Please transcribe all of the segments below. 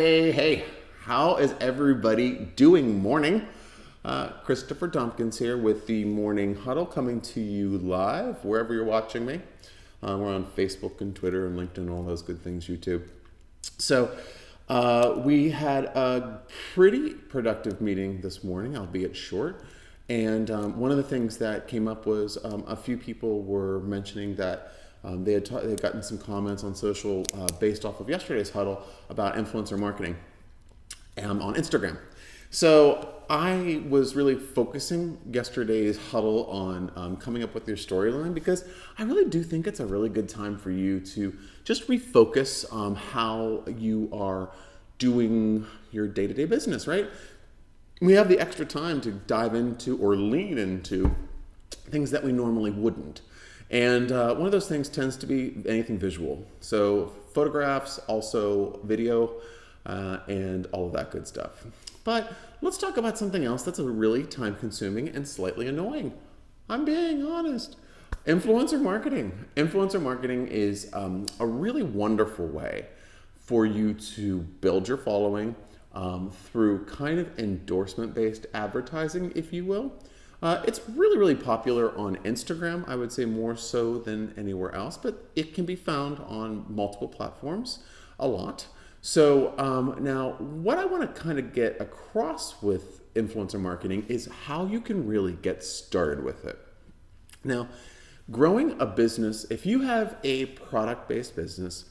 Hey, how is everybody doing? Morning. Christopher Tompkins here with the Morning Huddle coming to you live wherever you're watching me. We're on Facebook and Twitter and LinkedIn, all those good things, YouTube. So, we had a pretty productive meeting this morning, albeit short. And one of the things that came up was a few people were mentioning that they had gotten some comments on social based off of yesterday's huddle about influencer marketing on Instagram. So I was really focusing yesterday's huddle on coming up with your storyline because I really do think it's a really good time for you to just refocus how you are doing your day-to-day business, right? We have the extra time to dive into or lean into things that we normally wouldn't. And one of those things tends to be anything visual. So photographs, also video, and all of that good stuff. But let's talk about something else that's really time consuming and slightly annoying. I'm being honest. Influencer marketing. Influencer marketing is a really wonderful way for you to build your following through kind of endorsement-based advertising, if you will. It's really, really popular on Instagram, I would say more so than anywhere else, but it can be found on multiple platforms a lot. So now what I want to kind of get across with influencer marketing is how you can really get started with it. Now, growing a business, if you have a product-based business,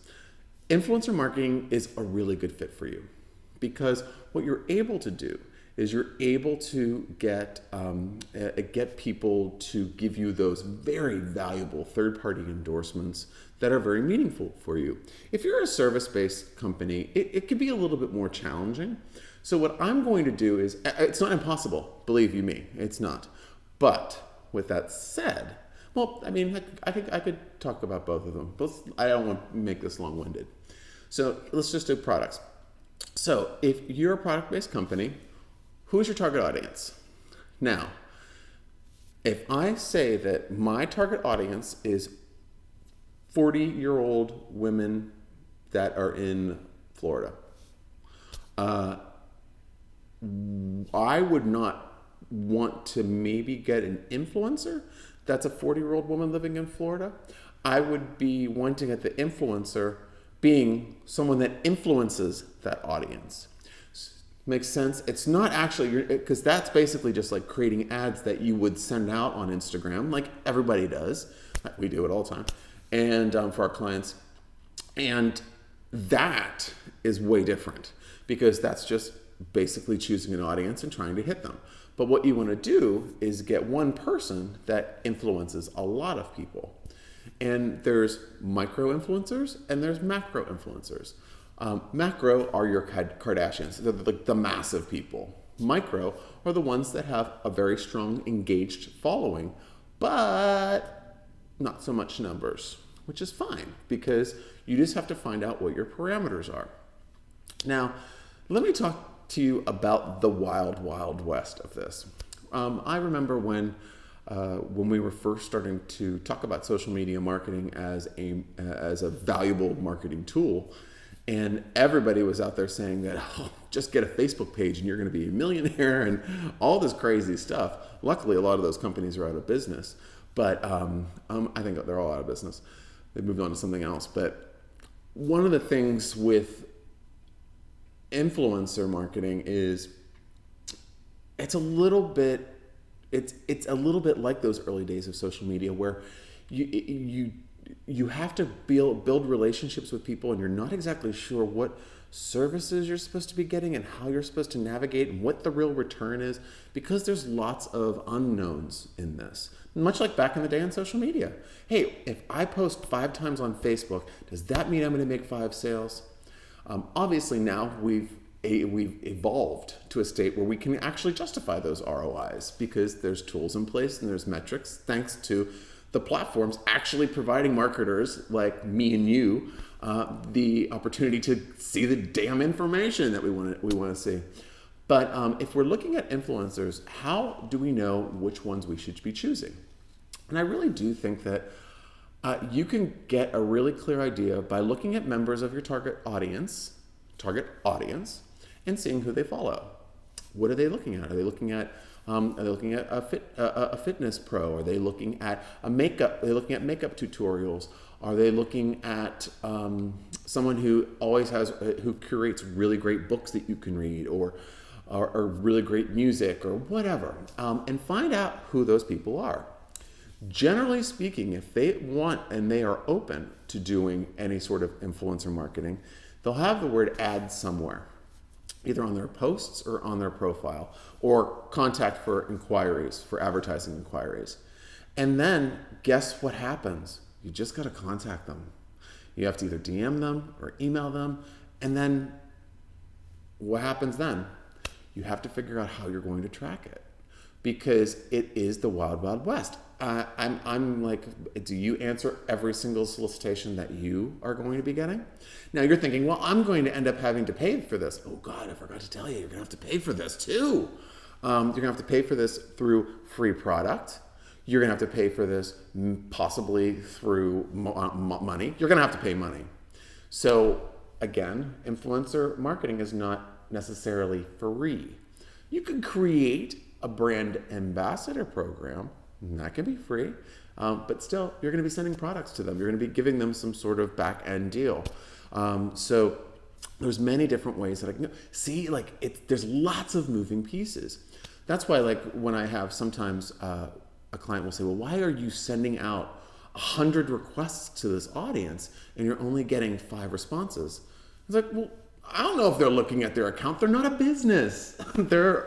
influencer marketing is a really good fit for you because what you're able to do is you're able to get people to give you those very valuable third-party endorsements that are very meaningful for you. If you're a service-based company, it can be a little bit more challenging. So what I'm going to do is, it's not impossible, believe you me, it's not. But with that said, well, I mean, I could talk about both of them, but I don't want to make this long-winded. So let's just do products. So if you're a product-based company, who's your target audience? Now, if I say that my target audience is 40-year-old women that are in Florida, I would not want to maybe get an influencer that's a 40-year-old woman living in Florida. I would be wanting at the influencer being someone that influences that audience. Makes sense? It's not actually, because that's basically just like creating ads that you would send out on Instagram, like everybody does. We do it all the time. And for our clients. And that is way different because that's just basically choosing an audience and trying to hit them. But what you want to do is get one person that influences a lot of people. And there's micro influencers and there's macro influencers. Macro are your Kardashians. They're like the massive people. Micro are the ones that have a very strong engaged following, but not so much numbers, which is fine because you just have to find out what your parameters are. Now, let me talk to you about the wild, wild west of this. I remember when we were first starting to talk about social media marketing as a valuable marketing tool, and everybody was out there saying that, just get a Facebook page and you're going to be a millionaire and all this crazy stuff. Luckily, a lot of those companies are out of business, but I think they're all out of business. They moved on to something else. But one of the things with influencer marketing is it's a little bit like those early days of social media where you have to build relationships with people and you're not exactly sure what services you're supposed to be getting and how you're supposed to navigate and what the real return is because there's lots of unknowns in this. Much like back in the day on social media. Hey, if I post 5 times on Facebook, does that mean I'm going to make 5 sales? Obviously now we've evolved to a state where we can actually justify those ROIs because there's tools in place and there's metrics thanks to the platforms actually providing marketers like me and you the opportunity to see the damn information that we want to see. But if we're looking at influencers, how do we know which ones we should be choosing? And I really do think that you can get a really clear idea by looking at members of your target audience target audience and seeing who they follow. What are they looking at? Are they looking at a fitness pro? Are they looking at a makeup? Are they looking at makeup tutorials? Are they looking at someone who who curates really great books that you can read, or really great music, or whatever? And find out who those people are. Generally speaking, if they want and they are open to doing any sort of influencer marketing, they'll have the word ad somewhere, either on their posts or on their profile, or contact for inquiries, for advertising inquiries. And then guess what happens? You just got to contact them. You have to either DM them or email them. And then what happens then? You have to figure out how you're going to track it, because it is the wild, wild west. I'm like, do you answer every single solicitation that you are going to be getting? Now you're thinking, well, I'm going to end up having to pay for this. Oh God, I forgot to tell you, you're gonna have to pay for this too. You're gonna have to pay for this through free product. You're gonna have to pay for this possibly through money. You're gonna have to pay money. So again, influencer marketing is not necessarily free. You can create a brand ambassador program. That can be free, but still, you're going to be sending products to them. You're going to be giving them some sort of back-end deal. So there's many different ways that I can see. Like, there's lots of moving pieces. That's why, like, when I have sometimes a client will say, "Well, why are you sending out 100 requests to this audience and you're only getting 5 responses?" It's like, well, I don't know if they're looking at their account. They're not a business. They're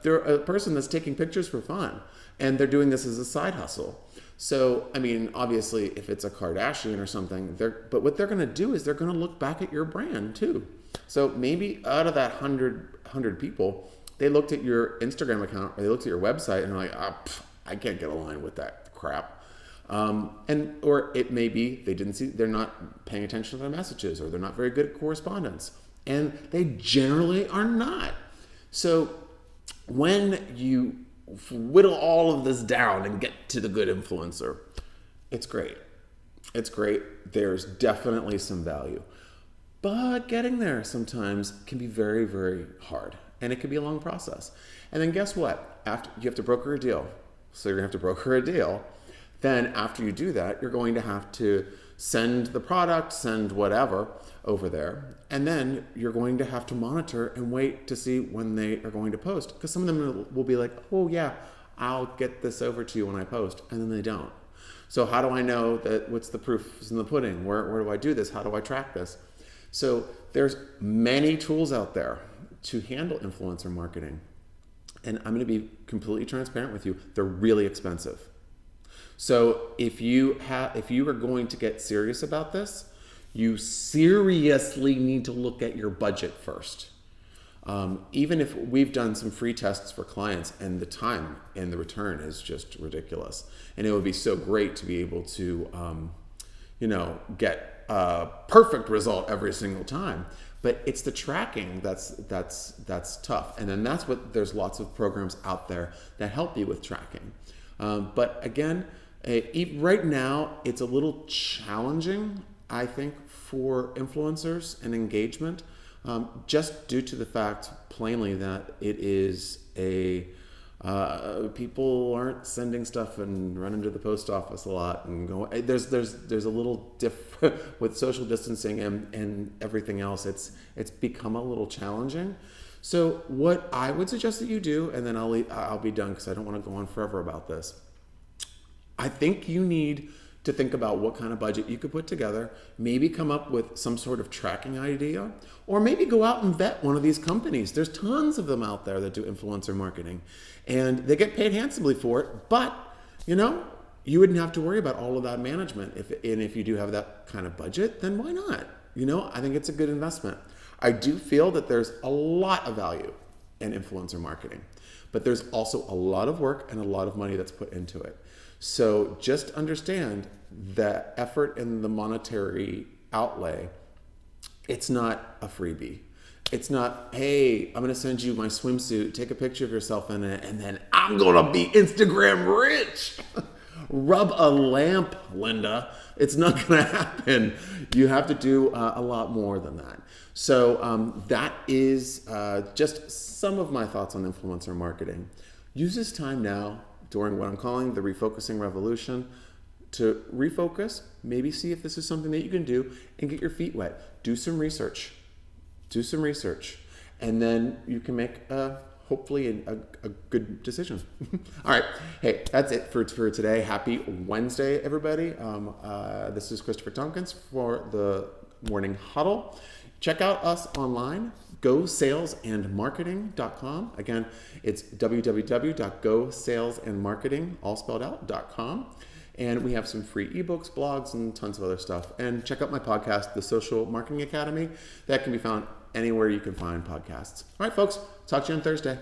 a person that's taking pictures for fun. And they're doing this as a side hustle. So, I mean, obviously, if it's a Kardashian or something, but what they're going to do is they're going to look back at your brand too. So maybe out of that 100 people, they looked at your Instagram account or they looked at your website and they're like, I can't get aligned with that crap. Or it may be they're not paying attention to their messages, or they're not very good at correspondence. And they generally are not. So when you whittle all of this down and get to the good influencer, it's great. It's great. There's definitely some value. But getting there sometimes can be very, very hard. And it can be a long process. And then guess what? After you have to broker a deal. So you're going to have to broker a deal. Then after you do that, you're going to have to send the product, send whatever over there. And then you're going to have to monitor and wait to see when they are going to post. Because some of them will be like, oh yeah, I'll get this over to you when I post. And then they don't. So how do I know that what's the proof is in the pudding? Where do I do this? How do I track this? So there's many tools out there to handle influencer marketing. And I'm going to be completely transparent with you. They're really expensive. So if you are going to get serious about this, you seriously need to look at your budget first. Even if we've done some free tests for clients, and the time and the return is just ridiculous. And it would be so great to be able to, get a perfect result every single time. But it's the tracking that's tough. And then there's lots of programs out there that help you with tracking. But again, right now, it's a little challenging, I think, for influencers and engagement, just due to the fact, plainly, that it is people aren't sending stuff and running to the post office a lot and going. There's a little different with social distancing and everything else. It's become a little challenging. So what I would suggest that you do, and then I'll be done because I don't want to go on forever about this. I think you need to think about what kind of budget you could put together, maybe come up with some sort of tracking idea, or maybe go out and vet one of these companies. There's tons of them out there that do influencer marketing, and they get paid handsomely for it, but you wouldn't have to worry about all of that management. If you do have that kind of budget, then why not? I think it's a good investment. I do feel that there's a lot of value in influencer marketing, but there's also a lot of work and a lot of money that's put into it. So just understand the effort and the monetary outlay. It's not a freebie. It's not, hey, I'm going to send you my swimsuit, take a picture of yourself in it, and then I'm going to be Instagram rich, rub a lamp, Linda. It's not going to happen. You have to do a lot more than that. So that is just some of my thoughts on influencer marketing. Use this time now during what I'm calling the refocusing revolution to refocus, maybe see if this is something that you can do and get your feet wet. Do some research. And then you can make hopefully a good decision. All right. Hey, that's it for today. Happy Wednesday, everybody. This is Christopher Tompkins for the Morning Huddle. Check out us online, gosalesandmarketing.com. Again, it's www.gosalesandmarketing, all spelled out, .com. And we have some free ebooks, blogs, and tons of other stuff. And check out my podcast, The Social Marketing Academy. That can be found anywhere you can find podcasts. All right, folks, talk to you on Thursday.